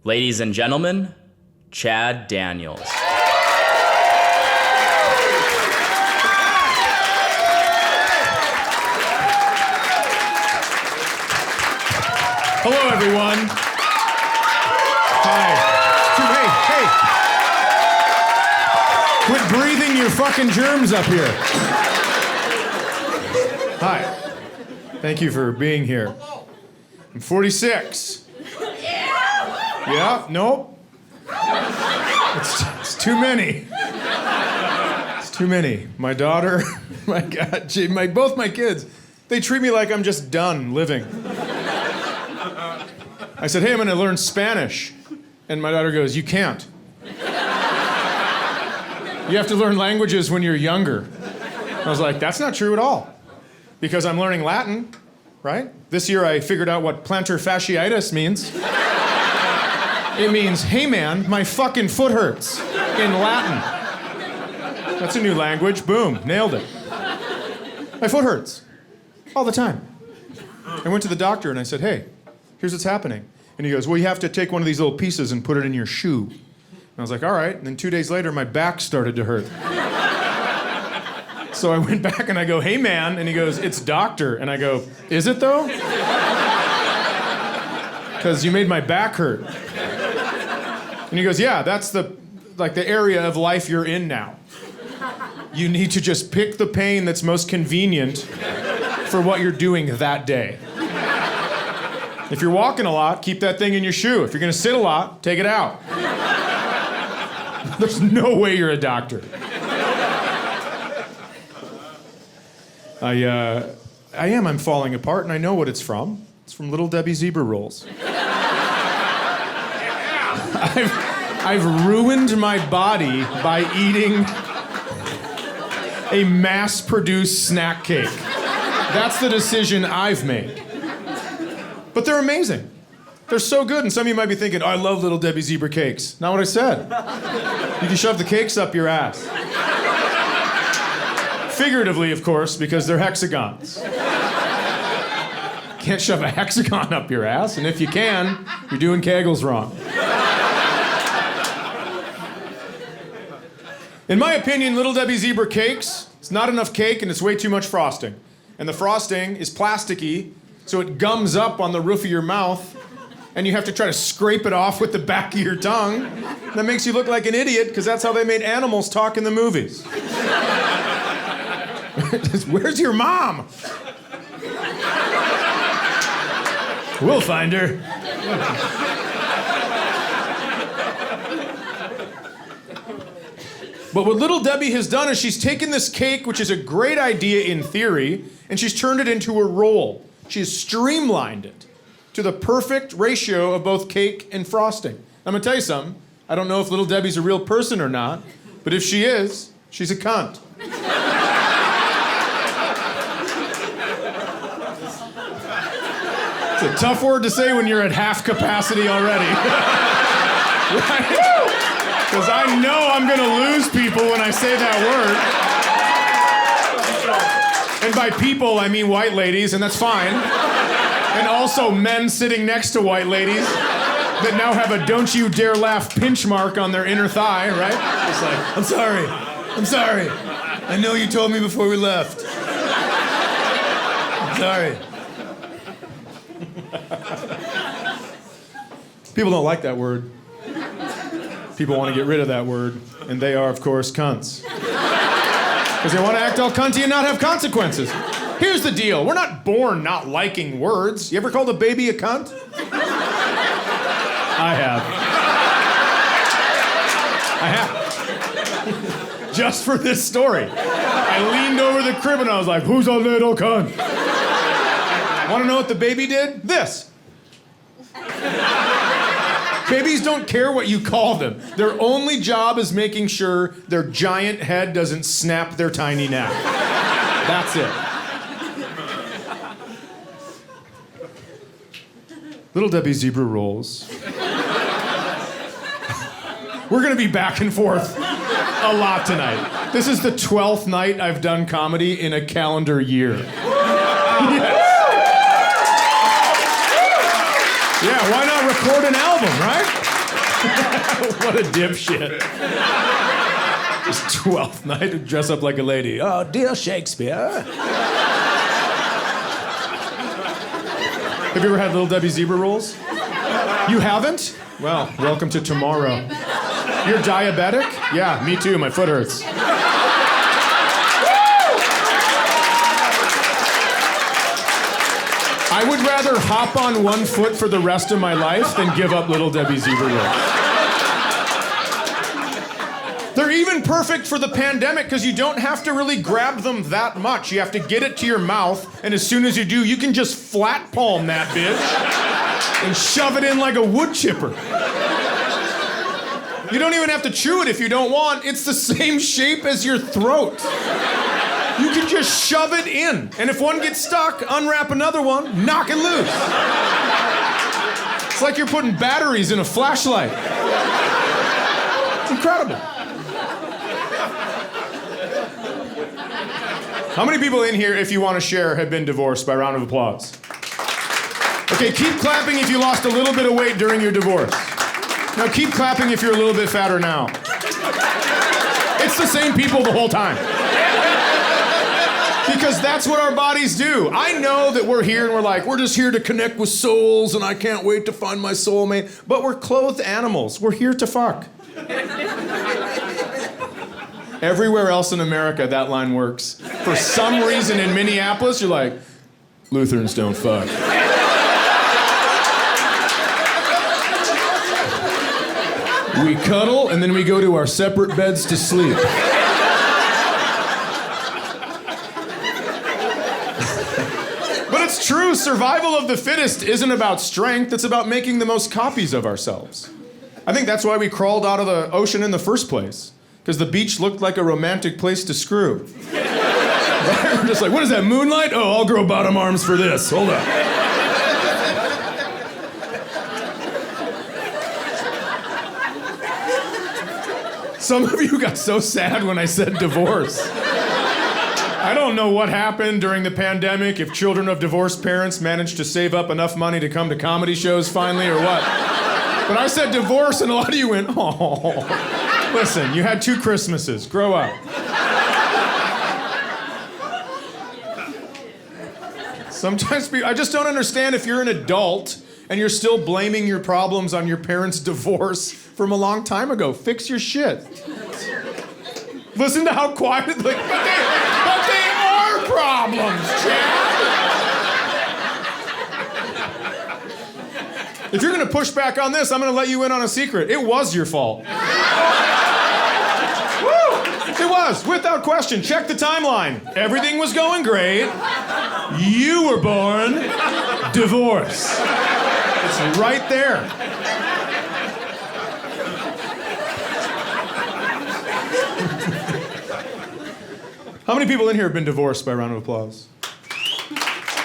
Ladies and gentlemen, Chad Daniels. Hello, everyone. Hi. Hey. Quit breathing your fucking germs up here. Hi. Thank you for being here. I'm 46. Yeah, nope. It's too many. It's too many. My daughter, my God, both my kids, they treat me like I'm just done living. I said, hey, I'm gonna learn Spanish. And my daughter goes, you can't. You have to learn languages when you're younger. I was like, that's not true at all. Because I'm learning Latin, right? This year I figured out what plantar fasciitis means. It means, hey man, my fucking foot hurts, in Latin. That's a new language, boom, nailed it. My foot hurts, all the time. I went to the doctor and I said, hey, here's what's happening. And he goes, well, you have to take one of these little pieces and put it in your shoe. And I was like, all right. And then 2 days later, my back started to hurt. So I went back and I go, hey man. And he goes, it's doctor. And I go, is it though? Because you made my back hurt. And he goes, yeah, that's the area of life you're in now. You need to just pick the pain that's most convenient for what you're doing that day. If you're walking a lot, keep that thing in your shoe. If you're gonna sit a lot, take it out. There's no way you're a doctor. I'm falling apart, and I know what it's from. It's from Little Debbie zebra rolls. I've ruined my body by eating a mass-produced snack cake. That's the decision I've made. But they're amazing. They're so good, and some of you might be thinking, oh, I love Little Debbie zebra cakes. Not what I said. You can shove the cakes up your ass. Figuratively, of course, because they're hexagons. Can't shove a hexagon up your ass, and if you can, you're doing Kegels wrong. In my opinion, Little Debbie zebra cakes, it's not enough cake and it's way too much frosting. And the frosting is plasticky, so it gums up on the roof of your mouth, and you have to try to scrape it off with the back of your tongue. That makes you look like an idiot, because that's how they made animals talk in the movies. Where's your mom? We'll find her. But what Little Debbie has done is she's taken this cake, which is a great idea in theory, and she's turned it into a roll. She's streamlined it to the perfect ratio of both cake and frosting. I'm gonna tell you something. I don't know if Little Debbie's a real person or not, but if she is, she's a cunt. It's a tough word to say when you're at half capacity already. Right? Because I know I'm going to lose people when I say that word. And by people, I mean white ladies, and that's fine. And also men sitting next to white ladies that now have a don't you dare laugh pinch mark on their inner thigh, right? It's like, I'm sorry. I know you told me before we left. I'm sorry. People don't like that word. People want to get rid of that word, and they are, of course, cunts. Because they want to act all cunty and not have consequences. Here's the deal. We're not born not liking words. You ever called a baby a cunt? I have. Just for this story. I leaned over the crib and I was like, who's a little cunt? Want to know what the baby did? This. Babies don't care what you call them. Their only job is making sure their giant head doesn't snap their tiny neck. That's it. Little Debbie zebra rolls. We're gonna be back and forth a lot tonight. This is the 12th night I've done comedy in a calendar year. Yes. Yeah, why not record an album, right? What a dipshit. Just Twelfth Night, dress up like a lady. Oh, dear Shakespeare. Have you ever had Little Debbie zebra rolls? You haven't? Well, welcome to tomorrow. You're diabetic? Yeah, me too. My foot hurts. I would rather hop on one foot for the rest of my life than give up Little Debbie zebra rolls. They're even perfect for the pandemic because you don't have to really grab them that much. You have to get it to your mouth, and as soon as you do, you can just flat palm that bitch and shove it in like a wood chipper. You don't even have to chew it if you don't want. It's the same shape as your throat. You can just shove it in. And if one gets stuck, unwrap another one, knock it loose. It's like you're putting batteries in a flashlight. It's incredible. How many people in here, if you want to share, have been divorced? By round of applause. Okay, keep clapping if you lost a little bit of weight during your divorce. Now keep clapping if you're a little bit fatter now. It's the same people the whole time. Because that's what our bodies do. I know that we're here and we're like, we're just here to connect with souls and I can't wait to find my soulmate. But we're clothed animals. We're here to fuck. Everywhere else in America, that line works. For some reason in Minneapolis, you're like, Lutherans don't fuck. We cuddle and then we go to our separate beds to sleep. But it's true, survival of the fittest isn't about strength, it's about making the most copies of ourselves. I think that's why we crawled out of the ocean in the first place. Because the beach looked like a romantic place to screw. We're just like, what is that, moonlight? Oh, I'll grow bottom arms for this. Hold on. Some of you got so sad when I said divorce. I don't know what happened during the pandemic, if children of divorced parents managed to save up enough money to come to comedy shows finally or what. But I said divorce and a lot of you went, oh. Listen, you had 2 Christmases. Grow up. Sometimes I just don't understand if you're an adult and you're still blaming your problems on your parents' divorce from a long time ago. Fix your shit. Listen to how quiet, like, but they are problems, Chad. If you're gonna push back on this, I'm gonna let you in on a secret. It was your fault. It was, without question. Check the timeline. Everything was going great. You were born. Divorce. It's right there. How many people in here have been divorced by round of applause?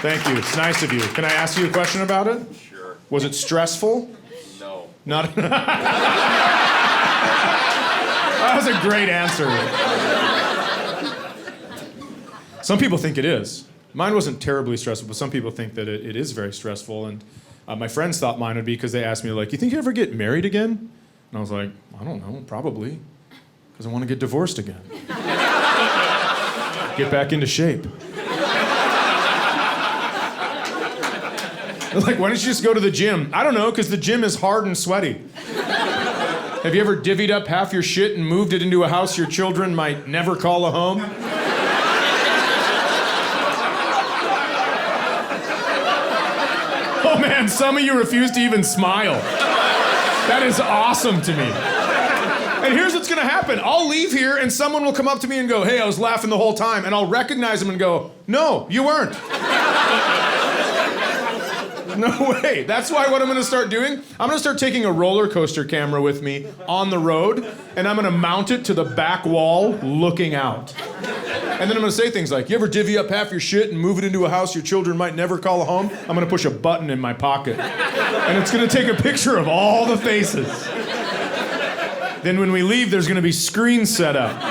Thank you. It's nice of you. Can I ask you a question about it? Sure. Was it stressful? No. Not. That was a great answer. Some people think it is. Mine wasn't terribly stressful, but some people think that it is very stressful. And my friends thought mine would be because they asked me, like, you think you ever get married again? And I was like, I don't know, probably. Because I want to get divorced again. Get back into shape. They're like, why don't you just go to the gym? I don't know, because the gym is hard and sweaty. Have you ever divvied up half your shit and moved it into a house your children might never call a home? Oh man, some of you refuse to even smile. That is awesome to me. And here's what's gonna happen. I'll leave here and someone will come up to me and go, hey, I was laughing the whole time. And I'll recognize them and go, no, you weren't. No way. That's why what I'm gonna start doing, I'm gonna start taking a roller coaster camera with me on the road, and I'm gonna mount it to the back wall looking out. And then I'm gonna say things like, you ever divvy up half your shit and move it into a house your children might never call a home? I'm gonna push a button in my pocket. And it's gonna take a picture of all the faces. Then when we leave, there's gonna be screens set up.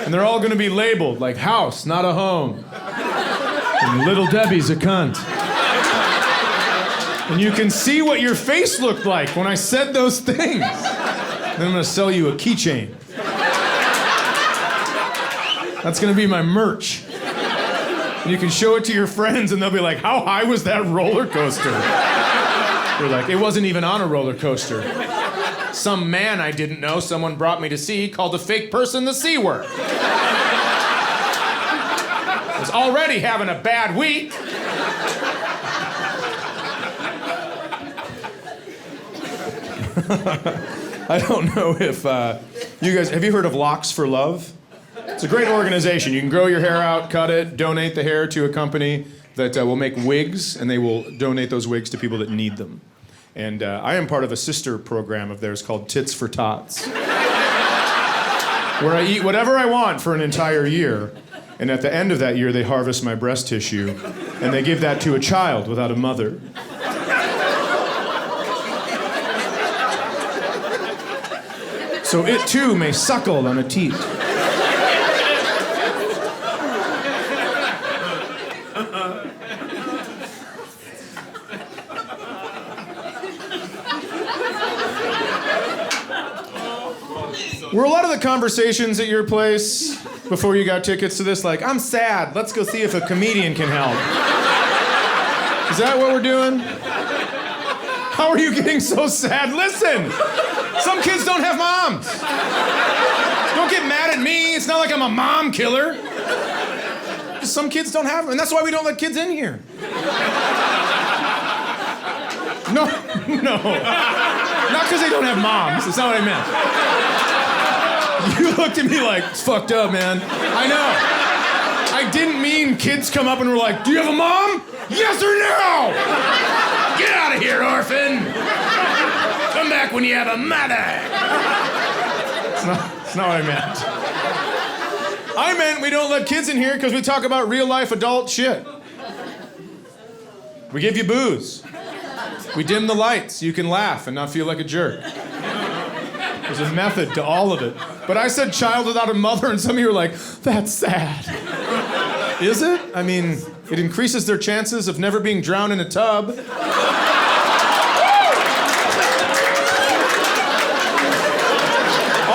And they're all gonna be labeled like house, not a home. And Little Debbie's a cunt. And you can see what your face looked like when I said those things. Then I'm gonna sell you a keychain. That's gonna be my merch. And you can show it to your friends and they'll be like, how high was that roller coaster? You're like, it wasn't even on a roller coaster. Some man I didn't know someone brought me to see called a fake person the C word. I was already having a bad week. I don't know if you guys, have you heard of Locks for Love? It's a great organization. You can grow your hair out, cut it, donate the hair to a company that will make wigs, and they will donate those wigs to people that need them. And I am part of a sister program of theirs called Tits for Tots, where I eat whatever I want for an entire year. And at the end of that year, they harvest my breast tissue, and they give that to a child without a mother. So it too may suckle on a teat. Were a lot of the conversations at your place before you got tickets to this like, I'm sad, let's go see if a comedian can help? Is that what we're doing? How are you getting so sad? Listen! Some kids don't have moms. Don't get mad at me. It's not like I'm a mom killer. Just some kids don't have them, and that's why we don't let kids in here. No. Not because they don't have moms. That's not what I meant. You looked at me like, it's fucked up, man. I know. I didn't mean kids come up and were like, do you have a mom? Yes or no? Get out of here, orphan. Come back when you have a mother. It's not what I meant. I meant we don't let kids in here because we talk about real life adult shit. We give you booze. We dim the lights. You can laugh and not feel like a jerk. There's a method to all of it. But I said child without a mother, and some of you are like, that's sad. Is it? I mean, it increases their chances of never being drowned in a tub. All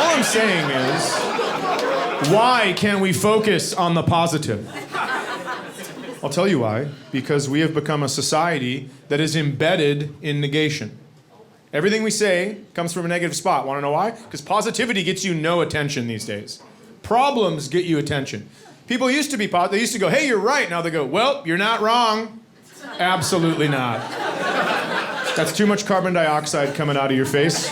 I'm saying is, why can't we focus on the positive? I'll tell you why. Because we have become a society that is embedded in negation. Everything we say comes from a negative spot. Want to know why? Because positivity gets you no attention these days. Problems get you attention. People used to be they used to go, hey, you're right. Now they go, well, you're not wrong. Absolutely not. That's too much carbon dioxide coming out of your face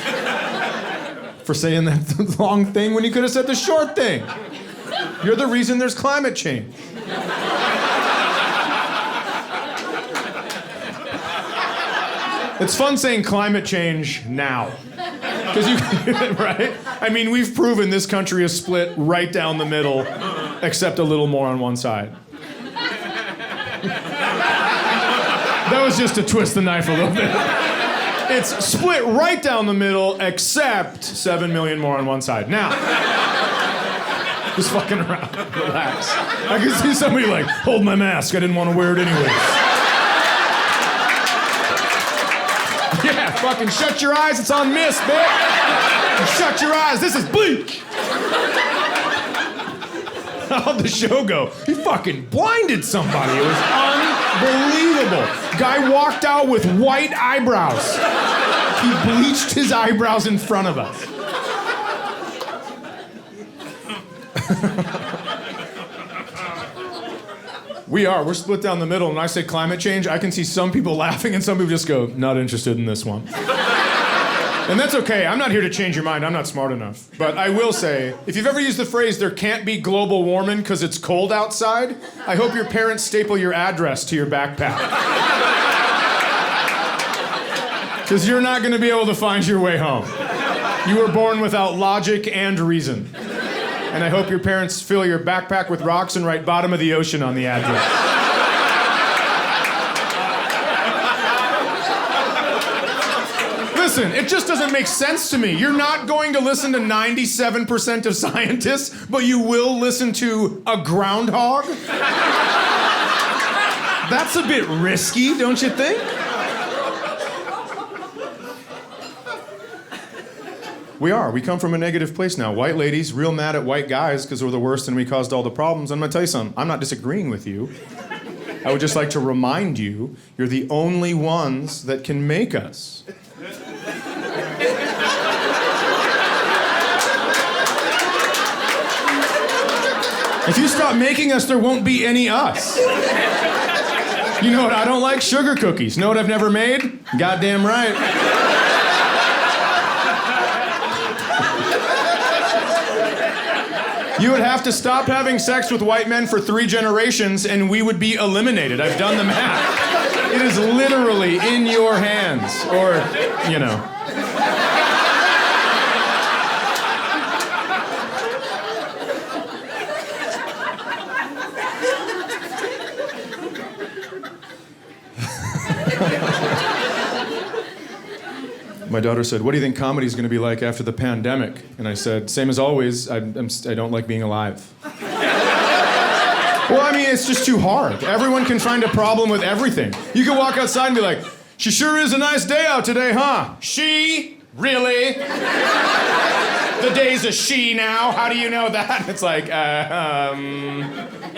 for saying that long thing when you could have said the short thing. You're the reason there's climate change. It's fun saying climate change now. Because you, right? I mean, we've proven this country is split right down the middle, except a little more on one side. That was just to twist the knife a little bit. It's split right down the middle, except 7 million more on one side. Now, just fucking around, relax. I can see somebody like, hold my mask, I didn't want to wear it anyways. Yeah, fucking shut your eyes, it's on mist, bitch. Shut your eyes, this is bleak. How'd the show go? He fucking blinded somebody. It was unbelievable. Guy walked out with white eyebrows. He bleached his eyebrows in front of us. We're split down the middle. When I say climate change, I can see some people laughing and some people just go, not interested in this one. And that's okay. I'm not here to change your mind. I'm not smart enough. But I will say, if you've ever used the phrase, there can't be global warming because it's cold outside, I hope your parents staple your address to your backpack. Because you're not going to be able to find your way home. You were born without logic and reason. And I hope your parents fill your backpack with rocks and write bottom of the ocean on the address. Listen, it just doesn't make sense to me. You're not going to listen to 97% of scientists, but you will listen to a groundhog? That's a bit risky, don't you think? We are. We come from a negative place now. White ladies real mad at white guys because we're the worst and we caused all the problems. I'm going to tell you something. I'm not disagreeing with you. I would just like to remind you, you're the only ones that can make us. If you stop making us, there won't be any us. You know what I don't like? Sugar cookies. Know what I've never made? Goddamn right. You would have to stop having sex with white men for 3 generations and we would be eliminated. I've done the math. It is literally in your hands. Or, you know. My daughter said, "What do you think comedy's going to be like after the pandemic?" And I said, "Same as always, I don't like being alive." Well, I mean, it's just too hard. Everyone can find a problem with everything. You can walk outside and be like, "She sure is a nice day out today, huh?" She? Really? The day's a she now? How do you know that? It's like,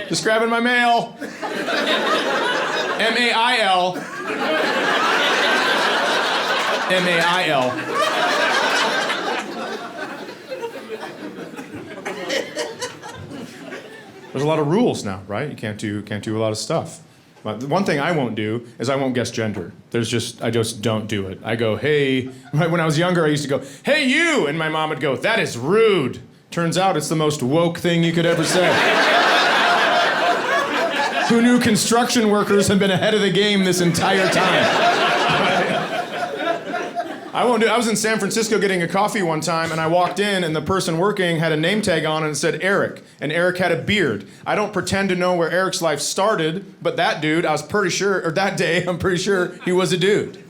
just grabbing my mail. M-A-I-L. M-A-I-L. There's a lot of rules now, right? You can't do a lot of stuff. But the one thing I won't do is I won't guess gender. I just don't do it. I go, "Hey," right? When I was younger, I used to go, "Hey, you," and my mom would go, "That is rude." Turns out it's the most woke thing you could ever say. Who knew construction workers have been ahead of the game this entire time? I was in San Francisco getting a coffee one time, and I walked in, and the person working had a name tag on, and it said Eric, and Eric had a beard. I don't pretend to know where Eric's life started, but that dude, I'm pretty sure he was a dude,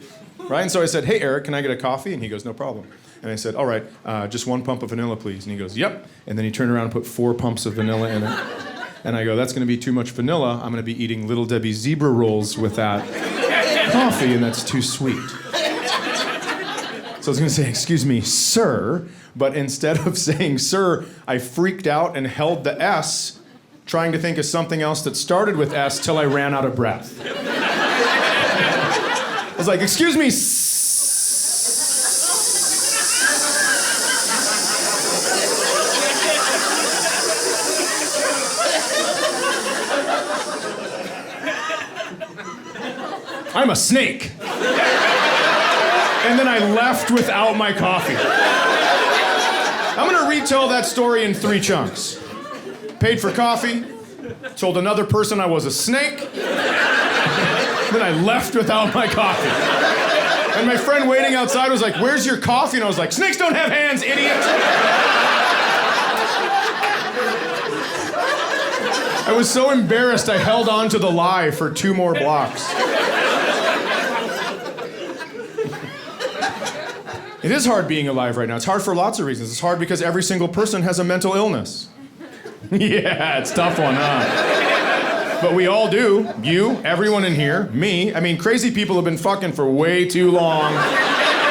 right? And so I said, "Hey, Eric, can I get a coffee?" And he goes, "No problem." And I said, "All right, just 1 pump of vanilla, please." And he goes, "Yep." And then he turned around and put 4 pumps of vanilla in it. And I go, "That's going to be too much vanilla. I'm going to be eating Little Debbie zebra rolls with that coffee, and that's too sweet." So I was going to say, "Excuse me, sir," but instead of saying sir, I freaked out and held the S, trying to think of something else that started with S till I ran out of breath. I was like, "Excuse me, I'm a snake." And then I left without my coffee. I'm gonna retell that story in 3 chunks. Paid for coffee, told another person I was a snake, then I left without my coffee. And my friend waiting outside was like, "Where's your coffee?" And I was like, "Snakes don't have hands, idiot!" I was so embarrassed I held on to the lie for 2 more blocks. It is hard being alive right now. It's hard for lots of reasons. It's hard because every single person has a mental illness. Yeah, it's a tough one, huh? But we all do. You, everyone in here, me. I mean, crazy people have been fucking for way too long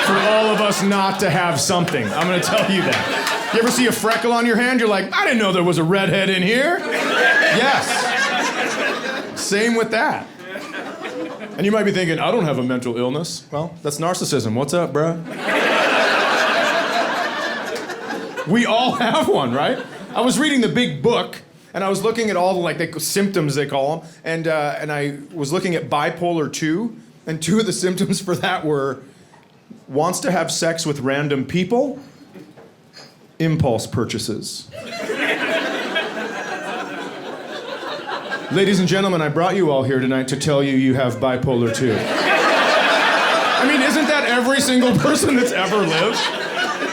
for all of us not to have something. I'm gonna tell you that. You ever see a freckle on your hand? You're like, "I didn't know there was a redhead in here." Yes. Same with that. And you might be thinking, "I don't have a mental illness." Well, that's narcissism. What's up, bruh? We all have one, right? I was reading the big book, and I was looking at all the symptoms they call them, and I was looking at bipolar 2, and 2 of the symptoms for that were wants to have sex with random people, impulse purchases. Ladies and gentlemen, I brought you all here tonight to tell you you have bipolar 2. I mean, isn't that every single person that's ever lived?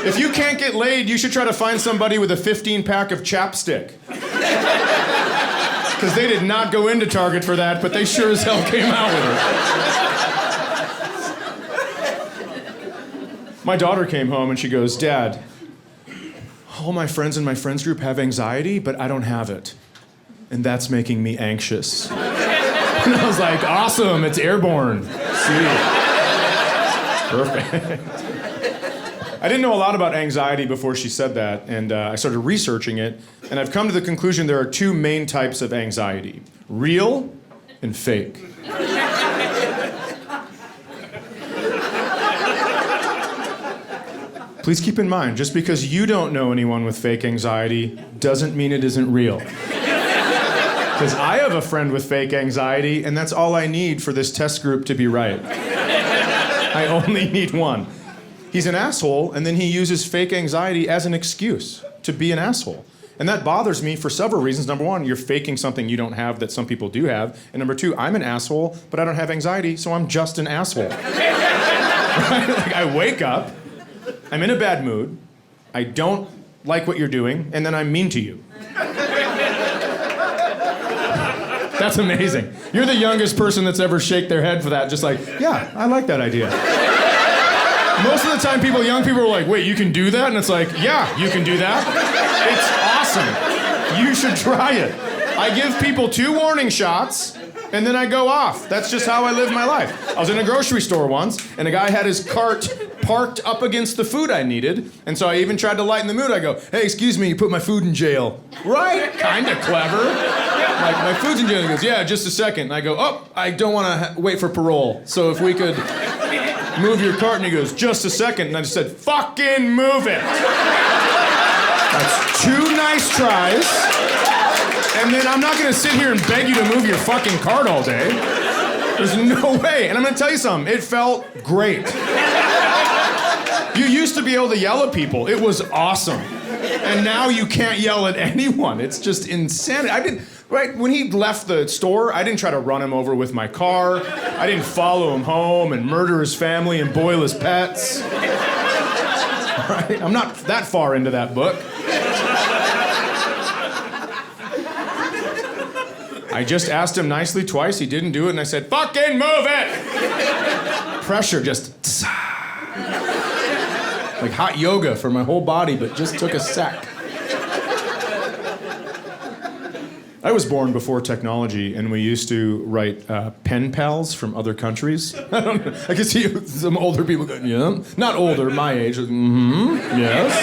If you can't get laid, you should try to find somebody with a 15-pack of chapstick. Because they did not go into Target for that, but they sure as hell came out with it. My daughter came home and she goes, "Dad, all my friends in my friends group have anxiety, but I don't have it. And that's making me anxious." And I was like, "Awesome, it's airborne. Sweet. Perfect." I didn't know a lot about anxiety before she said that, and I started researching it, and I've come to the conclusion there are two main types of anxiety: real and fake. Please keep in mind, just because you don't know anyone with fake anxiety doesn't mean it isn't real. Because I have a friend with fake anxiety, and that's all I need for this test group to be right. I only need one. He's an asshole, and then he uses fake anxiety as an excuse to be an asshole. And that bothers me for several reasons. Number one, you're faking something you don't have that some people do have. And number two, I'm an asshole, but I don't have anxiety, so I'm just an asshole. Right? Like, I wake up, I'm in a bad mood, I don't like what you're doing, and then I'm mean to you. That's amazing. You're the youngest person that's ever shaked their head for that, just like, yeah, I like that idea. Most of the time, young people are like, wait, you can do that? And it's like, yeah, you can do that. It's awesome. You should try it. I give people 2 warning shots, and then I go off. That's just how I live my life. I was in a grocery store once, and a guy had his cart parked up against the food I needed, and so I even tried to lighten the mood. I go, hey, excuse me, you put my food in jail. Right? Kinda clever. Like, my food's in jail. He goes, yeah, just a second. And I go, oh, I don't want to wait for parole, so if we could move your cart. And he goes, just a second. And I just said, fucking move it. That's 2 nice tries. And then I'm not gonna sit here and beg you to move your fucking cart all day. There's no way. And I'm gonna tell you something, it felt great. You used to be able to yell at people. It was awesome. And now you can't yell at anyone. It's just insanity. When he left the store, I didn't try to run him over with my car. I didn't follow him home and murder his family and boil his pets. Right? I'm not that far into that book. I just asked him nicely twice, he didn't do it, and I said, fucking move it! Pressure just... like hot yoga for my whole body, but just took a sec. I was born before technology, and we used to write pen pals from other countries. I can see some older people going, yeah. Not older, my age. Yes,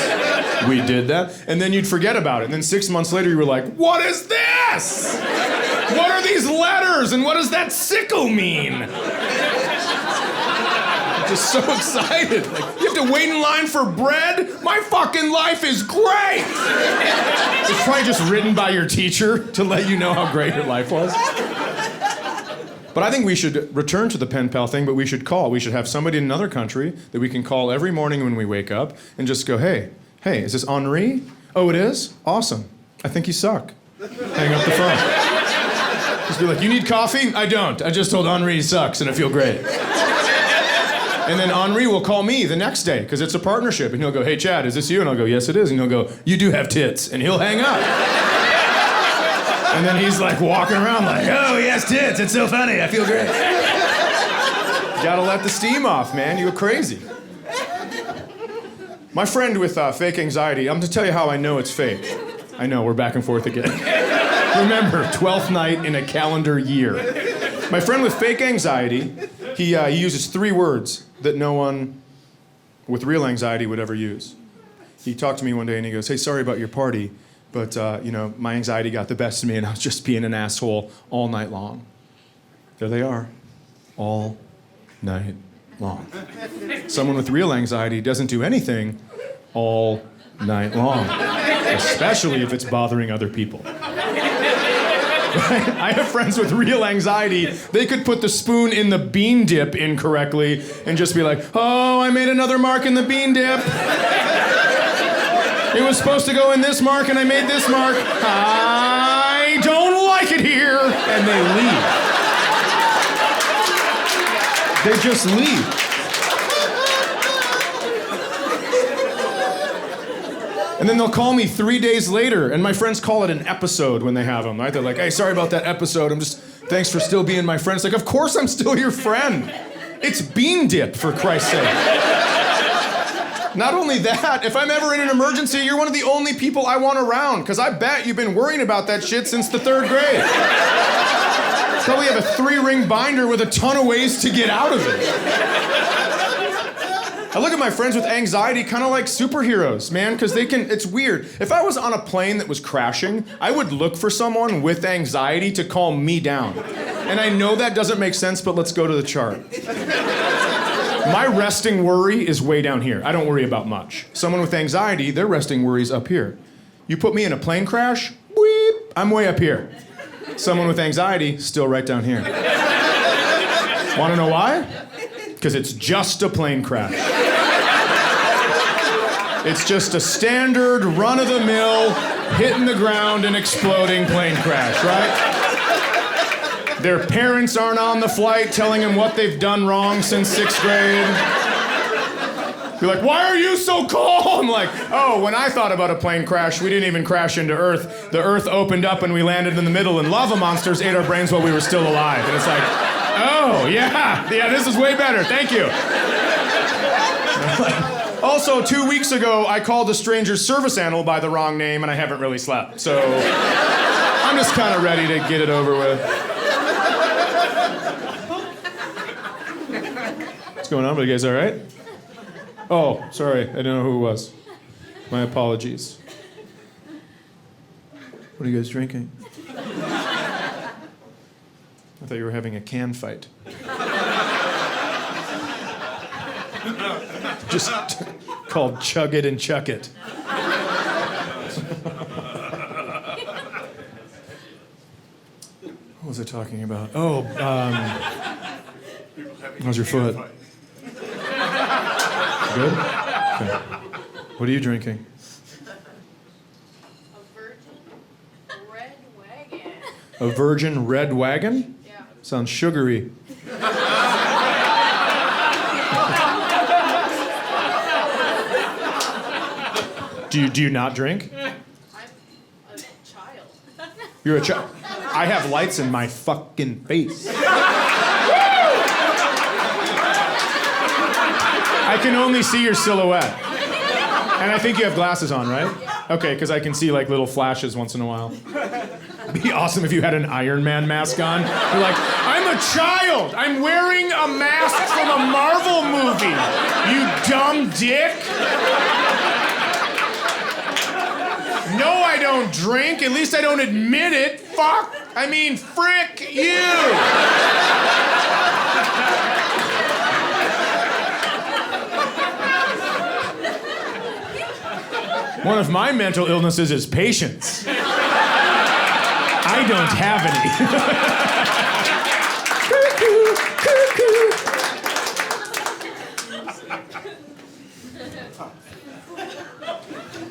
we did that. And then you'd forget about it. And then 6 months later, you were like, what is this? What are these letters? And what does that sickle mean? I'm just so excited. Like, you have to wait in line for bread? My fucking life is great! It's probably just written by your teacher to let you know how great your life was. But I think we should return to the pen pal thing, but we should call. We should have somebody in another country that we can call every morning when we wake up and just go, hey, is this Henri? Oh, it is? Awesome. I think you suck. Hang up the phone. Just be like, you need coffee? I don't. I just told Henri he sucks and I feel great. And then Henri will call me the next day, because it's a partnership. And he'll go, hey, Chad, is this you? And I'll go, yes, it is. And he'll go, you do have tits. And he'll hang up. And then he's like walking around like, oh, he has tits. It's so funny. I feel great. Gotta let the steam off, man. You go crazy. My friend with fake anxiety, I'm gonna tell you how I know it's fake. I know, we're back and forth again. Remember, 12th night in a calendar year. My friend with fake anxiety, he uses 3 words that no one with real anxiety would ever use. He talked to me one day and he goes, hey, sorry about your party, but my anxiety got the best of me and I was just being an asshole all night long. There they are, all night long. Someone with real anxiety doesn't do anything all night long, especially if it's bothering other people. I have friends with real anxiety. They could put the spoon in the bean dip incorrectly and just be like, oh, I made another mark in the bean dip. It was supposed to go in this mark and I made this mark. I don't like it here. And they leave. They just leave. And then they'll call me 3 days later, and my friends call it an episode when they have them, right? They're like, hey, sorry about that episode. Thanks for still being my friend. It's like, of course I'm still your friend. It's bean dip, for Christ's sake. Not only that, if I'm ever in an emergency, you're one of the only people I want around, because I bet you've been worrying about that shit since the 3rd grade. Probably have a 3-ring binder with a ton of ways to get out of it. I look at my friends with anxiety kind of like superheroes, man, because it's weird. If I was on a plane that was crashing, I would look for someone with anxiety to calm me down. And I know that doesn't make sense, but let's go to the chart. My resting worry is way down here. I don't worry about much. Someone with anxiety, their resting worry's up here. You put me in a plane crash, weep, I'm way up here. Someone with anxiety, still right down here. Want to know why? Because it's just a plane crash. It's just a standard, run-of-the-mill, hitting the ground and exploding plane crash, right? Their parents aren't on the flight telling them what they've done wrong since 6th grade. You're like, why are you so calm? I'm like, oh, when I thought about a plane crash, we didn't even crash into Earth. The Earth opened up and we landed in the middle and lava monsters ate our brains while we were still alive. And it's like, oh, yeah, this is way better, thank you. Also, 2 weeks ago, I called a stranger's service animal by the wrong name and I haven't really slept. So I'm just kind of ready to get it over with. What's going on? Are you guys all right? Oh, sorry, I don't know who it was. My apologies. What are you guys drinking? I thought you were having a can fight. Just called Chug It and Chuck It. What was I talking about? Oh, how's your foot? Good? Okay. What are you drinking? A virgin red wagon? Yeah. Sounds sugary. Do you not drink? I'm a child. You're a child. I have lights in my fucking face. I can only see your silhouette. And I think you have glasses on, right? Okay, because I can see like little flashes once in a while. It'd be awesome if you had an Iron Man mask on. You're like, I'm a child. I'm wearing a mask from a Marvel movie. You dumb dick. No, I don't drink. At least I don't admit it. Fuck. I mean, frick you. One of my mental illnesses is patience. I don't have any.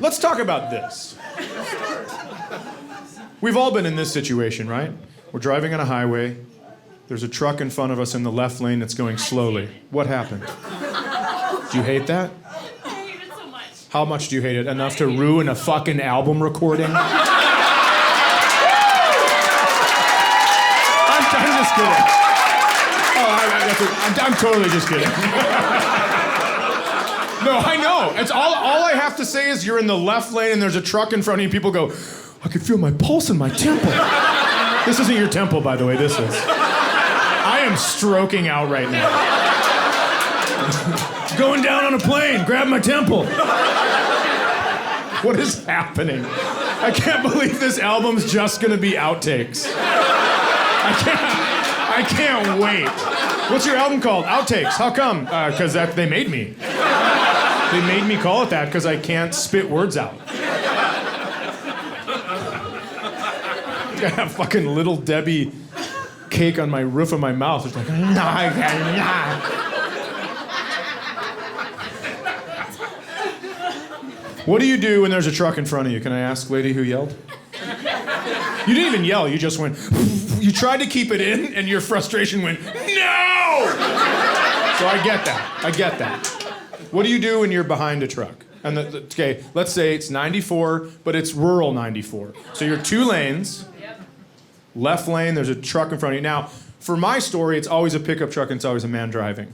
Let's talk about this. We've all been in this situation, right? We're driving on a highway. There's a truck in front of us in the left lane that's going slowly. What happened? Do you hate that? I hate it so much. How much do you hate it? Enough to ruin a fucking album recording? I'm just kidding. Oh, I'm totally just kidding. No, I know. It's all I have to say is you're in the left lane and there's a truck in front of you. People go, I can feel my pulse in my temple. This isn't your temple, by the way. This is. I am stroking out right now. Going down on a plane. Grab my temple. What is happening? I can't believe this album's just gonna be outtakes. I can't wait. What's your album called? Outtakes. How come? Because they made me. They made me call it that because I can't spit words out. I got a fucking Little Debbie cake on my roof of my mouth. It's like, nah. What do you do when there's a truck in front of you? Can I ask, lady who yelled? You didn't even yell. You just went. You tried to keep it in, and your frustration went, no! So I get that. What do you do when you're behind a truck? And okay, let's say it's 94, but it's rural 94. So you're 2 lanes. Yep. Left lane, there's a truck in front of you. Now, for my story, it's always a pickup truck and it's always a man driving.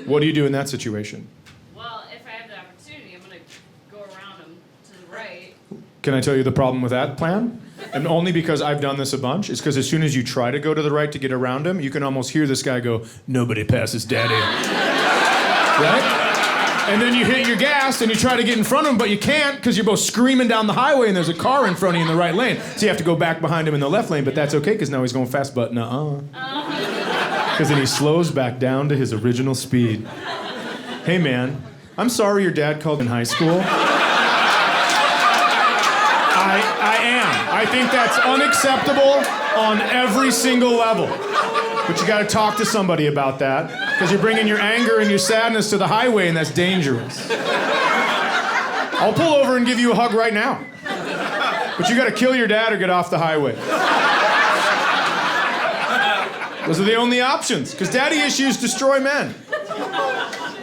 What do you do in that situation? Well, if I have the opportunity, I'm going to go around them to the right. Can I tell you the problem with that plan? And only because I've done this a bunch, is because as soon as you try to go to the right to get around him, you can almost hear this guy go, nobody passes daddy. Right? And then you hit your gas and you try to get in front of him, but you can't because you're both screaming down the highway and there's a car in front of you in the right lane. So you have to go back behind him in the left lane, but that's okay because now he's going fast, but nuh-uh. Because then he slows back down to his original speed. Hey man, I'm sorry your dad called in high school. I am. I think that's unacceptable on every single level. But you gotta talk to somebody about that, because you're bringing your anger and your sadness to the highway, and that's dangerous. I'll pull over and give you a hug right now. But you gotta kill your dad or get off the highway. Those are the only options, because daddy issues destroy men.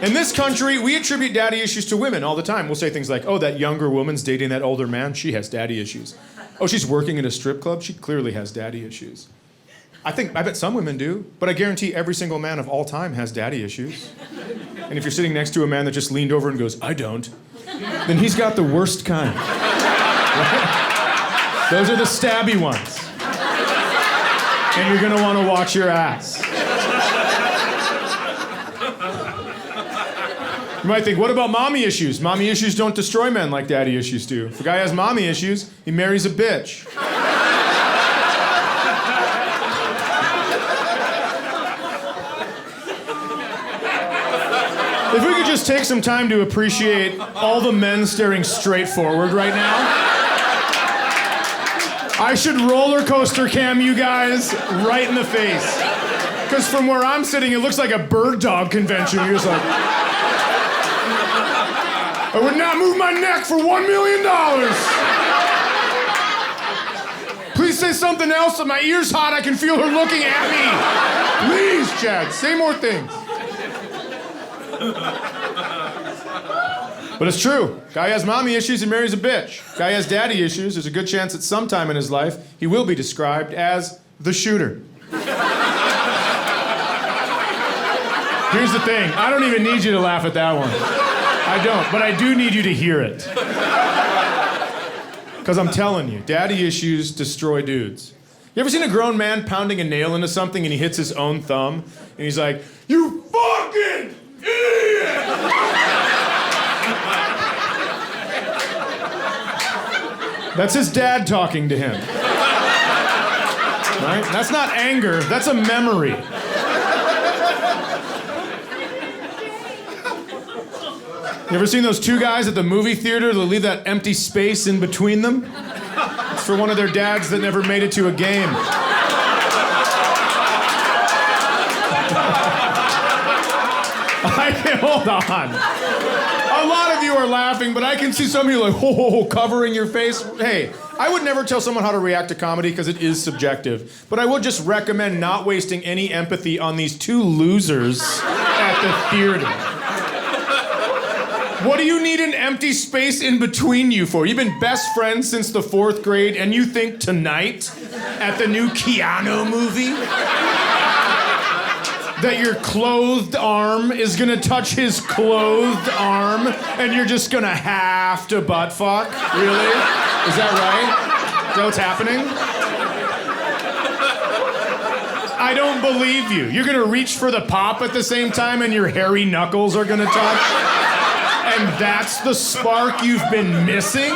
In this country, we attribute daddy issues to women all the time. We'll say things like, oh, that younger woman's dating that older man, she has daddy issues. Oh, she's working at a strip club, she clearly has daddy issues. I bet some women do, but I guarantee every single man of all time has daddy issues. And if you're sitting next to a man that just leaned over and goes, I don't, then he's got the worst kind. Right? Those are the stabby ones. And you're gonna wanna watch your ass. You might think, what about mommy issues? Mommy issues don't destroy men like daddy issues do. If a guy has mommy issues, he marries a bitch. If we could just take some time to appreciate all the men staring straight forward right now. I should roller coaster cam you guys right in the face. Because from where I'm sitting, it looks like a bird dog convention. You're just like, I would not move my neck for $1 million. Please say something else. My ear's hot. I can feel her looking at me. Please, Chad, say more things. But it's true. Guy has mommy issues and marries a bitch. Guy has daddy issues. There's a good chance that sometime in his life he will be described as the shooter. Here's the thing. I don't even need you to laugh at that one. I don't, but I do need you to hear it. Because I'm telling you, daddy issues destroy dudes. You ever seen a grown man pounding a nail into something and he hits his own thumb? And he's like, you fucking idiot! That's his dad talking to him. Right? That's not anger, that's a memory. You ever seen those two guys at the movie theater that leave that empty space in between them? It's for one of their dads that never made it to a game. Hold on. A lot of you are laughing, but I can see some of you like, covering your face. Hey, I would never tell someone how to react to comedy because it is subjective. But I would just recommend not wasting any empathy on these two losers at the theater. What do you need an empty space in between you for? You've been best friends since the 4th grade, and you think tonight, at the new Keanu movie, that your clothed arm is gonna touch his clothed arm, and you're just gonna have to butt fuck? Really? Is that right? Is that what's happening? I don't believe you. You're gonna reach for the pop at the same time, and your hairy knuckles are gonna touch? And that's the spark you've been missing?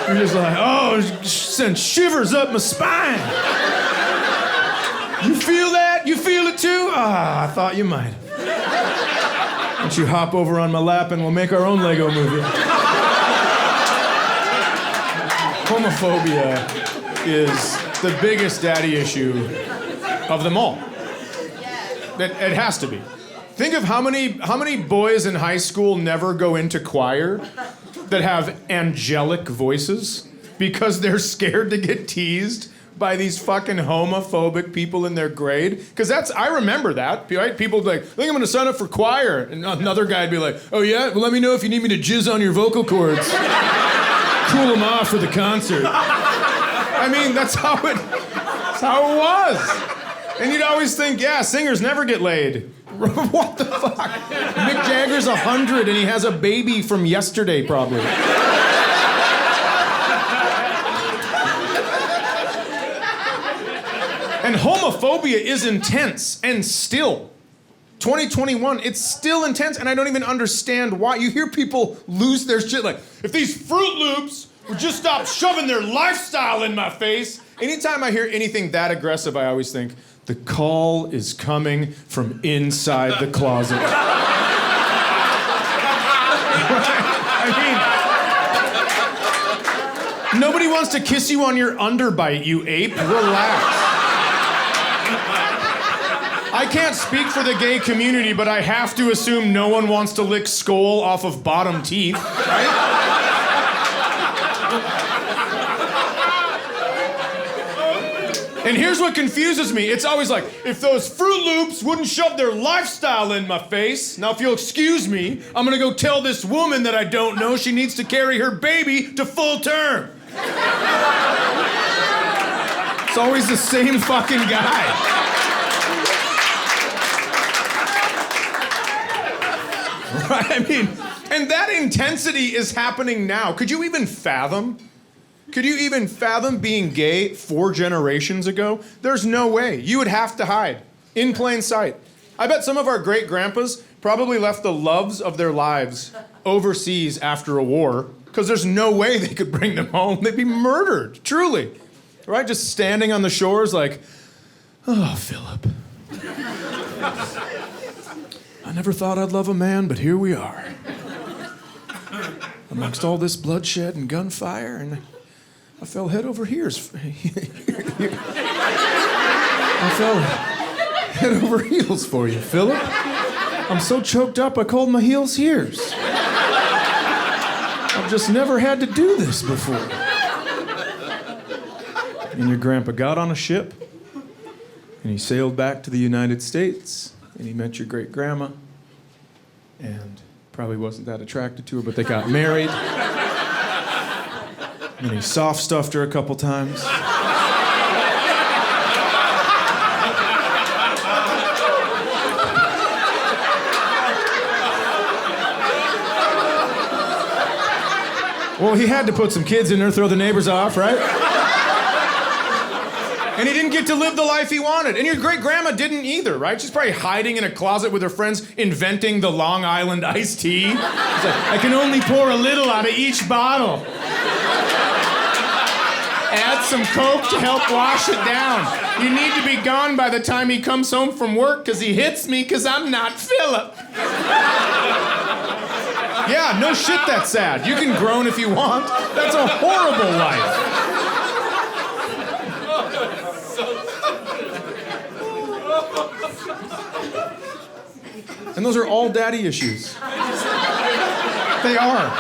You're just like, oh, it sends shivers up my spine. You feel that? You feel it too? Ah, I thought you might. Why don't you hop over on my lap and we'll make our own Lego movie? Homophobia is the biggest daddy issue of them all. It has to be. Think of how many boys in high school never go into choir that have angelic voices because they're scared to get teased by these fucking homophobic people in their grade. Because I remember that, right? People would be like, I think I'm gonna sign up for choir. And another guy'd be like, oh yeah? Well, let me know if you need me to jizz on your vocal cords. Cool them off for the concert. I mean, that's how it was. And you'd always think, yeah, singers never get laid. What the fuck? Mick Jagger's 100 and he has a baby from yesterday, probably. And homophobia is intense, and still, 2021, it's still intense, and I don't even understand why. You hear people lose their shit like, if these Fruit Loops would just stop shoving their lifestyle in my face. Anytime I hear anything that aggressive, I always think, the call is coming from inside the closet. I mean, nobody wants to kiss you on your underbite, you ape. Relax. I can't speak for the gay community, but I have to assume no one wants to lick skull off of bottom teeth, right? And here's what confuses me. It's always like, if those Fruit Loops wouldn't shove their lifestyle in my face, now if you'll excuse me, I'm gonna go tell this woman that I don't know she needs to carry her baby to full term. It's always the same fucking guy. Right? I mean, and that intensity is happening now. Could you even fathom? Could you even fathom being gay 4 generations ago? There's no way. You would have to hide in plain sight. I bet some of our great-grandpas probably left the loves of their lives overseas after a war, because there's no way they could bring them home. They'd be murdered, truly. Right? Just standing on the shores like, oh, Philip. I never thought I'd love a man, but here we are. Amongst all this bloodshed and gunfire, and I fell head over heels. I fell head over heels for you, Philip. I'm so choked up I called my heels here's. I've just never had to do this before. And your grandpa got on a ship, and he sailed back to the United States, and he met your great-grandma, and probably wasn't that attracted to her, but they got married. And he soft-stuffed her a couple times. Well, he had to put some kids in there, throw the neighbors off, right? And he didn't get to live the life he wanted. And your great-grandma didn't either, right? She's probably hiding in a closet with her friends, inventing the Long Island iced tea. It's like, I can only pour a little out of each bottle. Add some Coke to help wash it down. You need to be gone by the time he comes home from work, because he hits me because I'm not Philip. Yeah, no shit, that's sad. You can groan if you want. That's a horrible life. And those are all daddy issues. They are.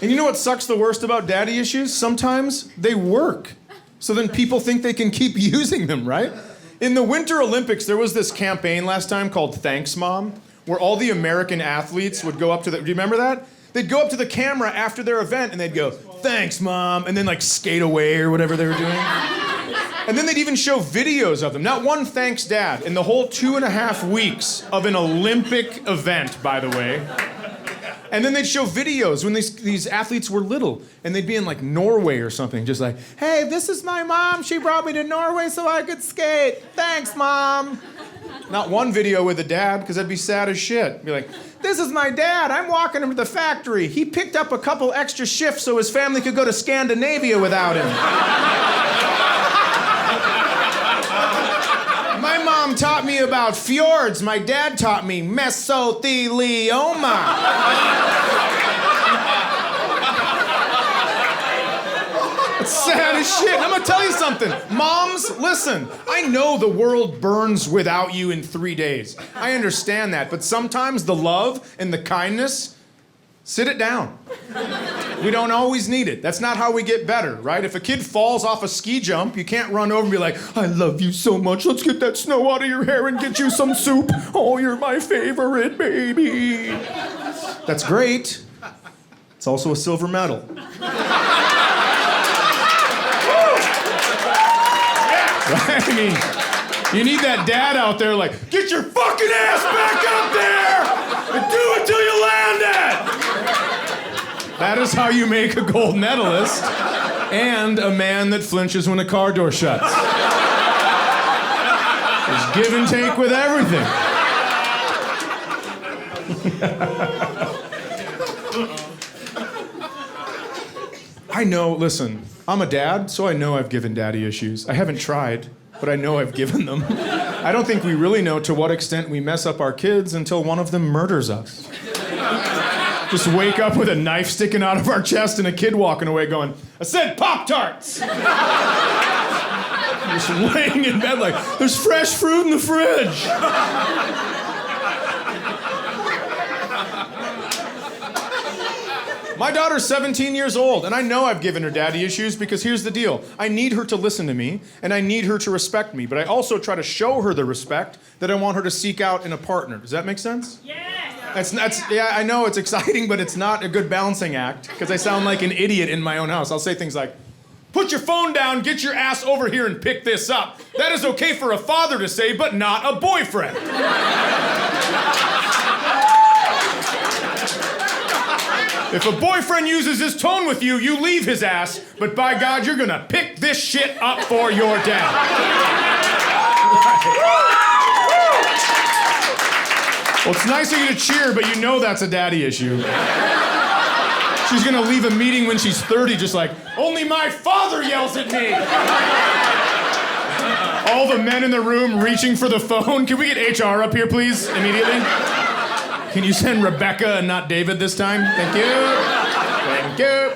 And you know what sucks the worst about daddy issues? Sometimes they work. So then people think they can keep using them, right? In the Winter Olympics, there was this campaign last time called Thanks Mom, where all the American athletes would go up to the, do you remember that? They'd go up to the camera after their event and they'd go, thanks, Mom, and then like skate away or whatever they were doing. And then they'd even show videos of them. Not one thanks, Dad, in the whole 2.5 weeks of an Olympic event, by the way. And then they'd show videos when these athletes were little, and they'd be in like Norway or something, just like, hey, this is my mom. She brought me to Norway so I could skate. Thanks, Mom. Not one video with a dad, because that'd be sad as shit. Be like, this is my dad. I'm walking him to the factory. He picked up a couple extra shifts so his family could go to Scandinavia without him. My mom taught me about fjords. My dad taught me mesothelioma. It's sad as shit. I'm gonna tell you something. Moms, listen. I know the world burns without you in 3 days. I understand that. But sometimes the love and the kindness, sit it down. We don't always need it. That's not how we get better, right? If a kid falls off a ski jump, you can't run over and be like, I love you so much. Let's get that snow out of your hair and get you some soup. Oh, you're my favorite baby. That's great. It's also a silver medal. Right? I mean, you need that dad out there like, get your fucking ass back up there and do it till you land it. That is how you make a gold medalist and a man that flinches when a car door shuts. There's give and take with everything. I know, listen, I'm a dad, so I know I've given daddy issues. I haven't tried, but I know I've given them. I don't think we really know to what extent we mess up our kids until one of them murders us. Just wake up with a knife sticking out of our chest and a kid walking away going, I said Pop-Tarts! Just laying in bed like, there's fresh fruit in the fridge! My daughter's 17 years old, and I know I've given her daddy issues because here's the deal. I need her to listen to me, and I need her to respect me, but I also try to show her the respect that I want her to seek out in a partner. Does that make sense? Yeah, I know it's exciting, but it's not a good balancing act because I sound like an idiot in my own house. I'll say things like, put your phone down, get your ass over here and pick this up. That is okay for a father to say, but not a boyfriend. If a boyfriend uses his tone with you, you leave his ass, but by God, you're gonna pick this shit up for your dad. Well, it's nice of you to cheer, but you know that's a daddy issue. She's gonna leave a meeting when she's 30 just like, only my father yells at me. All the men in the room reaching for the phone. Can we get HR up here, please, immediately? Can you send Rebecca and not David this time? Thank you. Thank you.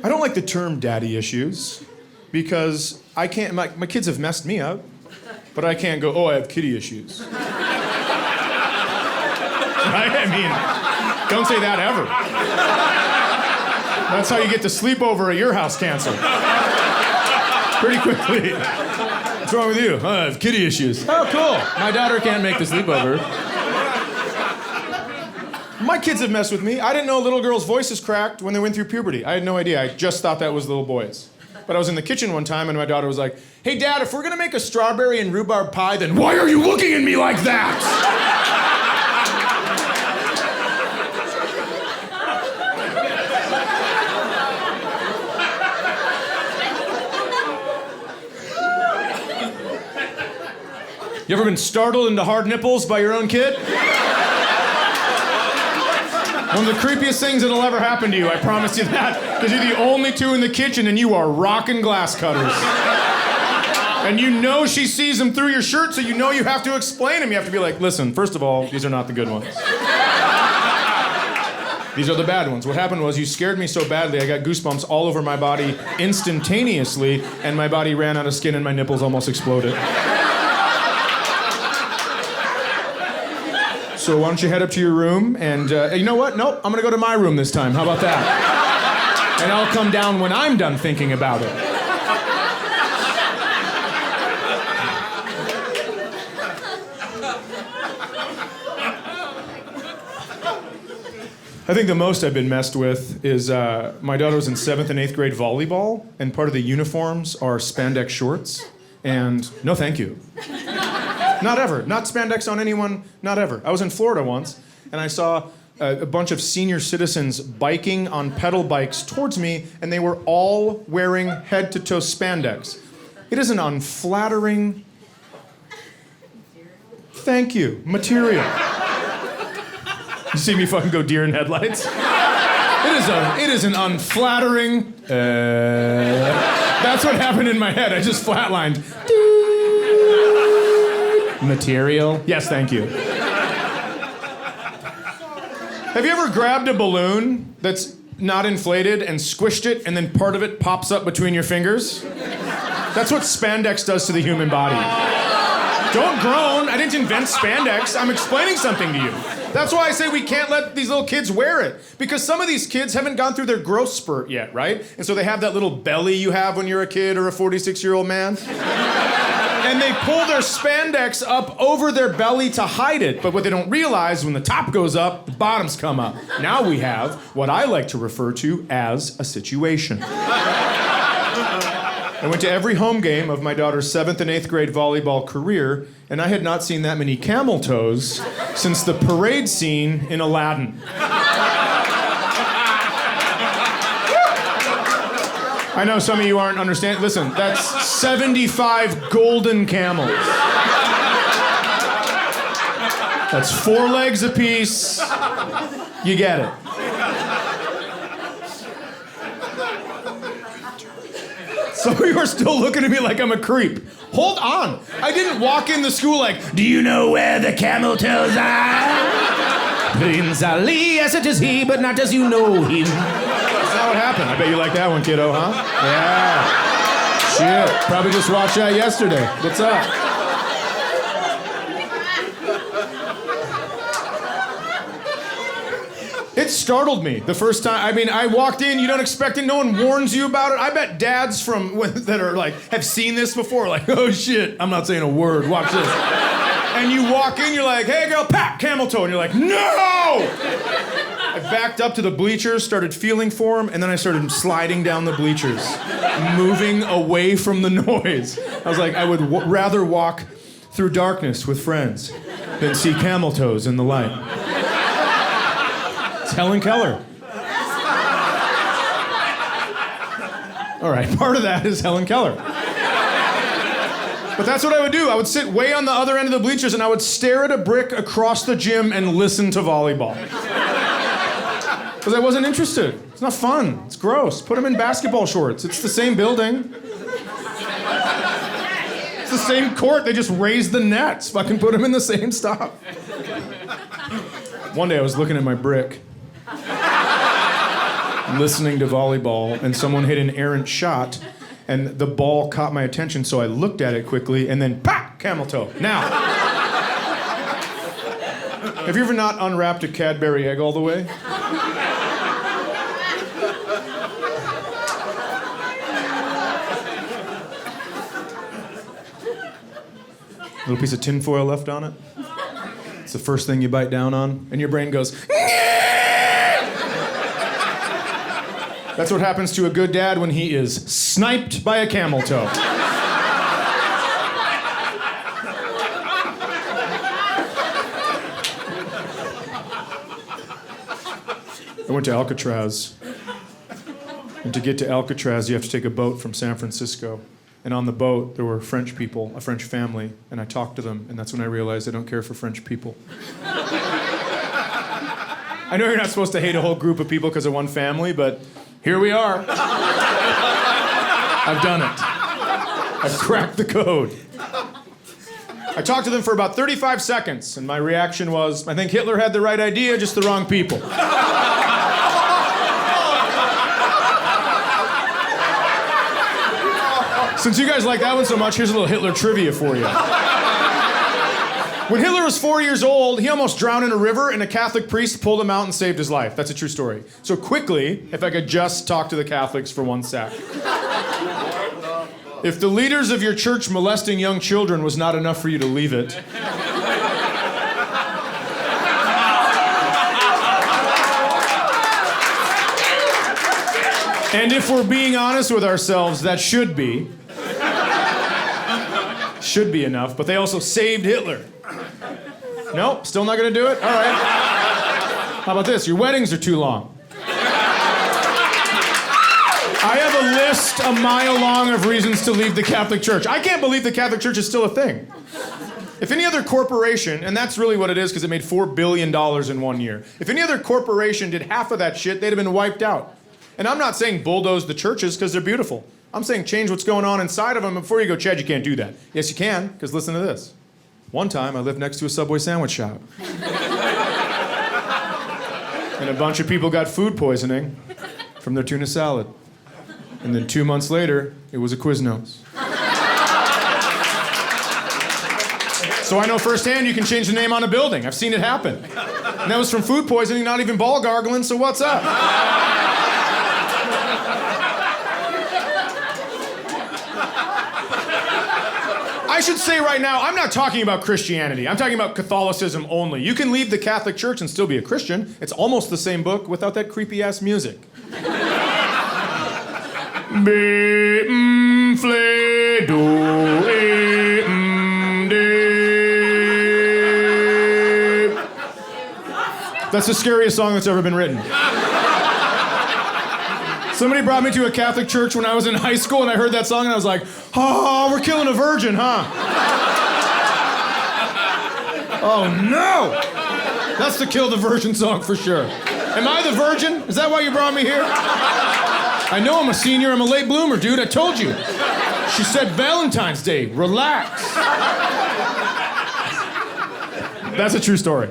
I don't like the term daddy issues because I can't, my kids have messed me up, but I can't go, oh, I have kitty issues. Right? I mean, don't say that ever. That's how you get the sleepover at your house canceled. Pretty quickly. What's wrong with you? Oh, I have kitty issues. Oh, cool. My daughter can't make the sleepover. My kids have messed with me. I didn't know little girls' voices cracked when they went through puberty. I had no idea. I just thought that was little boys. But I was in the kitchen one time and my daughter was like, hey, Dad, if we're gonna make a strawberry and rhubarb pie, then why are you looking at me like that? You ever been startled into hard nipples by your own kid? One of the creepiest things that'll ever happen to you, I promise you that. Because you're the only two in the kitchen and you are rocking glass cutters. And you know she sees them through your shirt, so you know you have to explain them. You have to be like, listen, first of all, these are not the good ones. These are the bad ones. What happened was you scared me so badly, I got goosebumps all over my body instantaneously, and my body ran out of skin and my nipples almost exploded. So why don't you head up to your room and, you know what? Nope, I'm gonna go to my room this time. How about that? And I'll come down when I'm done thinking about it. I think the most I've been messed with is my daughter was in 7th and 8th grade volleyball, and part of the uniforms are spandex shorts, and no thank you. Not ever. Not spandex on anyone, not ever. I was in Florida once, and I saw a bunch of senior citizens biking on pedal bikes towards me, and they were all wearing head-to-toe spandex. It is an unflattering, thank you, material. You see me fucking go deer in headlights? It is an unflattering, that's what happened in my head. I just flatlined. Material? Yes, thank you. Have you ever grabbed a balloon that's not inflated and squished it and then part of it pops up between your fingers? That's what spandex does to the human body. Don't groan. I didn't invent spandex. I'm explaining something to you. That's why I say we can't let these little kids wear it. Because some of these kids haven't gone through their growth spurt yet, right? And so they have that little belly you have when you're a kid or a 46-year-old man. And they pull their spandex up over their belly to hide it. But what they don't realize, when the top goes up, the bottoms come up. Now we have what I like to refer to as a situation. I went to every home game of my daughter's 7th and 8th grade volleyball career, and I had not seen that many camel toes since the parade scene in Aladdin. I know some of you aren't understanding. Listen, that's 75 golden camels. That's 4 legs apiece. You get it. Some of you are still looking at me like I'm a creep. Hold on. I didn't walk in the school like, do you know where the camel toes are? Prince Ali, yes it is he, but not as you know him. That's not what happened. I bet you like that one, kiddo, huh? Yeah. Shit. Probably just watched that yesterday. What's up? It startled me the first time. I mean, I walked in, you don't expect it, no one warns you about it. I bet dads that are like, have seen this before, like, oh shit, I'm not saying a word, watch this. And you walk in, you're like, hey girl, pat, camel toe, and you're like, no! I backed up to the bleachers, started feeling for him, and then I started sliding down the bleachers, moving away from the noise. I was like, I would rather walk through darkness with friends than see camel toes in the light. Helen Keller. All right, part of that is Helen Keller. But that's what I would do. I would sit way on the other end of the bleachers and I would stare at a brick across the gym and listen to volleyball. Because I wasn't interested. It's not fun. It's gross. Put them in basketball shorts. It's the same building. It's the same court. They just raised the nets. Fucking put them in the same stuff. One day I was looking at my brick, listening to volleyball, and someone hit an errant shot, and the ball caught my attention, so I looked at it quickly, and then, pop, camel toe. Now, have you ever not unwrapped a Cadbury egg all the way? Little piece of tinfoil left on it. It's the first thing you bite down on, and your brain goes, That's what happens to a good dad when he is sniped by a camel toe. I went to Alcatraz. And to get to Alcatraz, you have to take a boat from San Francisco. And on the boat, there were French people, a French family, and I talked to them, and that's when I realized I don't care for French people. I know you're not supposed to hate a whole group of people because of one family, but here we are. I've done it. I've cracked the code. I talked to them for about 35 seconds, and my reaction was, I think Hitler had the right idea, just the wrong people. Since you guys like that one so much, here's a little Hitler trivia for you. When Hitler was 4 years old, he almost drowned in a river, and a Catholic priest pulled him out and saved his life. That's a true story. So quickly, if I could just talk to the Catholics for 1 sec. If the leaders of your church molesting young children was not enough for you to leave it, and if we're being honest with ourselves, that should be enough, but they also saved Hitler. Nope, still not gonna do it? All right. How about this? Your weddings are too long. I have a list a mile long of reasons to leave the Catholic Church. I can't believe the Catholic Church is still a thing. If any other corporation, and that's really what it is because it made $4 billion in 1 year. If any other corporation did half of that shit, they'd have been wiped out. And I'm not saying bulldoze the churches because they're beautiful. I'm saying change what's going on inside of them. Before you go, Chad, you can't do that. Yes, you can, because listen to this. One time, I lived next to a Subway sandwich shop. And a bunch of people got food poisoning from their tuna salad. And then 2 months later, it was a Quiznos. So I know firsthand you can change the name on a building. I've seen it happen. And that was from food poisoning, not even ball gargling, so what's up? I should say right now, I'm not talking about Christianity. I'm talking about Catholicism only. You can leave the Catholic Church and still be a Christian. It's almost the same book without that creepy-ass music. That's the scariest song that's ever been written. It's Somebody brought me to a Catholic church when I was in high school, and I heard that song, and I was like, oh, we're killing a virgin, huh? Oh, no! That's the Kill the Virgin song for sure. Am I the virgin? Is that why you brought me here? I know I'm a senior. I'm a late bloomer, dude. I told you. She said Valentine's Day. Relax. That's a true story.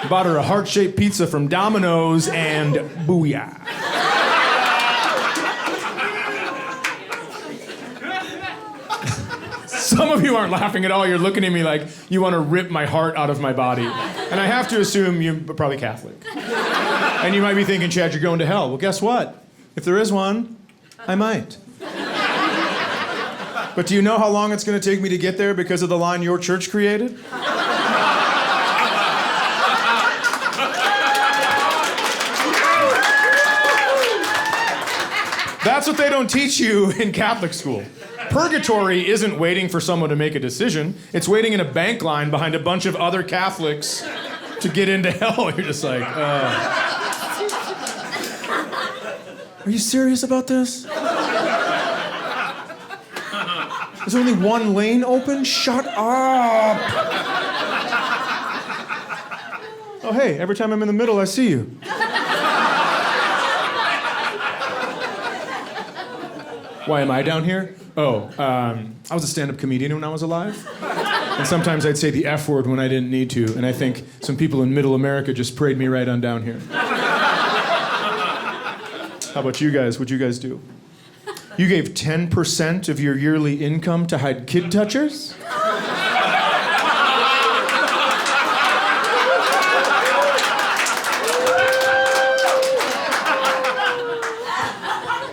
Bought her a heart-shaped pizza from Domino's and booyah. Some of you aren't laughing at all. You're looking at me like you want to rip my heart out of my body. And I have to assume you're probably Catholic. And you might be thinking, Chad, you're going to hell. Well, guess what? If there is one, I might. But do you know how long it's going to take me to get there because of the line your church created? That's what they don't teach you in Catholic school. Purgatory isn't waiting for someone to make a decision. It's waiting in a bank line behind a bunch of other Catholics to get into hell. You're just like, Are you serious about this? Is there only one lane open? Shut up! Oh, hey, every time I'm in the middle, I see you. Why am I down here? Oh, I was a stand-up comedian when I was alive. And sometimes I'd say the F word when I didn't need to. And I think some people in middle America just prayed me right on down here. How about you guys? What'd you guys do? You gave 10% of your yearly income to hide kid touchers?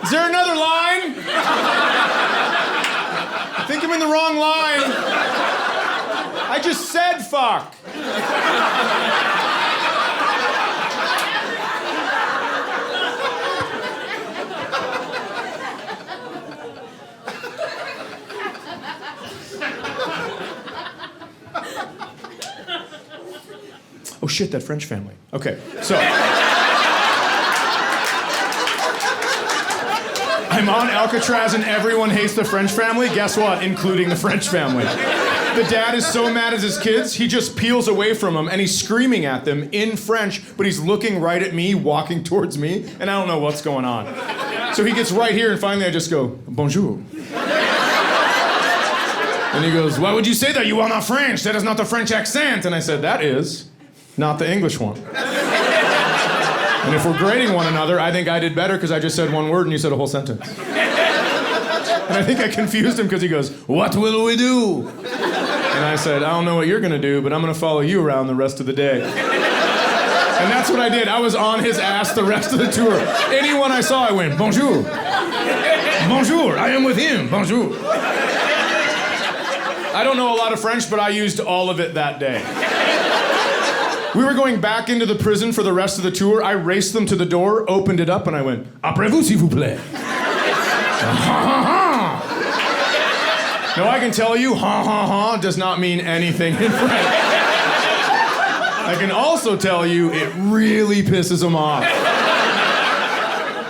Is there another line? I think I'm in the wrong line. I just said fuck. Oh shit, that French family. Okay, so. I'm on Alcatraz and everyone hates the French family. Guess what? Including the French family. The dad is so mad at his kids, he just peels away from them and he's screaming at them in French, but he's looking right at me, walking towards me, and I don't know what's going on. So he gets right here and finally I just go, bonjour. And he goes, why would you say that? You are not French. That is not the French accent. And I said, that is not the English one. And if we're grading one another, I think I did better because I just said one word and you said a whole sentence. And I think I confused him because he goes, what will we do? And I said, I don't know what you're going to do, but I'm going to follow you around the rest of the day. And that's what I did. I was on his ass the rest of the tour. Anyone I saw, I went, bonjour. Bonjour, I am with him. Bonjour. I don't know a lot of French, but I used all of it that day. We were going back into the prison for the rest of the tour. I raced them to the door, opened it up, and I went, après vous, s'il vous plaît. Now, I can tell you, ha ha ha does not mean anything in French. I can also tell you it really pisses them off.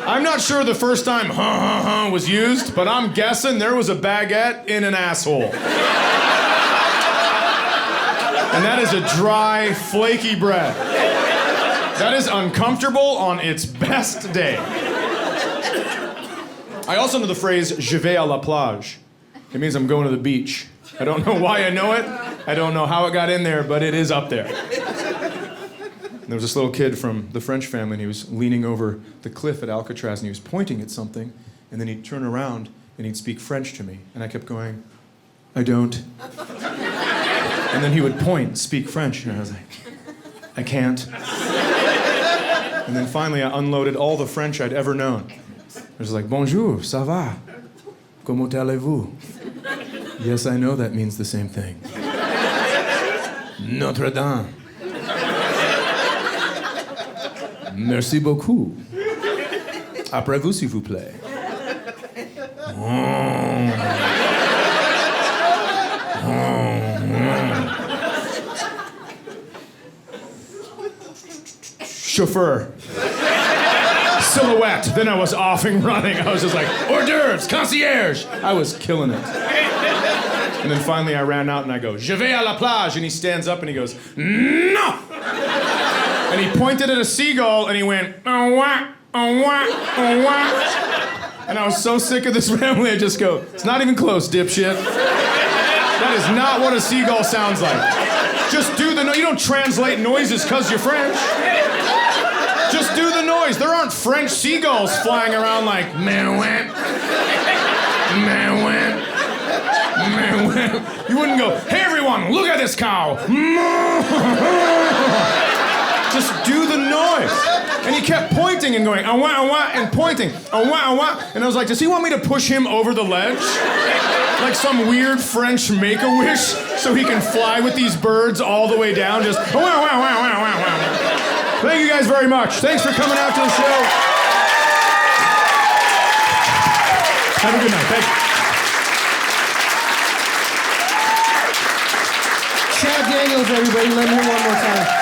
I'm not sure the first time ha ha ha was used, but I'm guessing there was a baguette in an asshole. And that is a dry, flaky bread. That is uncomfortable on its best day. I also know the phrase, je vais à la plage. It means I'm going to the beach. I don't know why I know it. I don't know how it got in there, but it is up there. And there was this little kid from the French family, and he was leaning over the cliff at Alcatraz, and he was pointing at something, and then he'd turn around, and he'd speak French to me. And I kept going, I don't. And then he would point, speak French, and I was like, I can't. And then finally I unloaded all the French I'd ever known. I was like, bonjour, ça va? Comment allez-vous? Yes, I know that means the same thing. Notre Dame. Merci beaucoup. Après vous, s'il vous plaît. Chauffeur. silhouette. Then I was off and running. I was just like, hors d'oeuvres, concierge. I was killing it. And then finally I ran out and I go, je vais à la plage. And he stands up and he goes, no! And he pointed at a seagull and he went, oh, wah, oh, wah, oh, wah. And I was so sick of this family, I just go, it's not even close, dipshit. That is not what a seagull sounds like. Just do the noise. You don't translate noises because you're French. Just do the noise. There aren't French seagulls flying around like, man, you wouldn't go, hey everyone, look at this cow. Just do the noise. And he kept pointing and going, and pointing, and I was like, does he want me to push him over the ledge? Like some weird French Make-A-Wish so he can fly with these birds all the way down, just Thank you guys very much. Thanks for coming out to the show. Have a good night. Thank you. Chad Daniels, everybody. Let me hear one more time.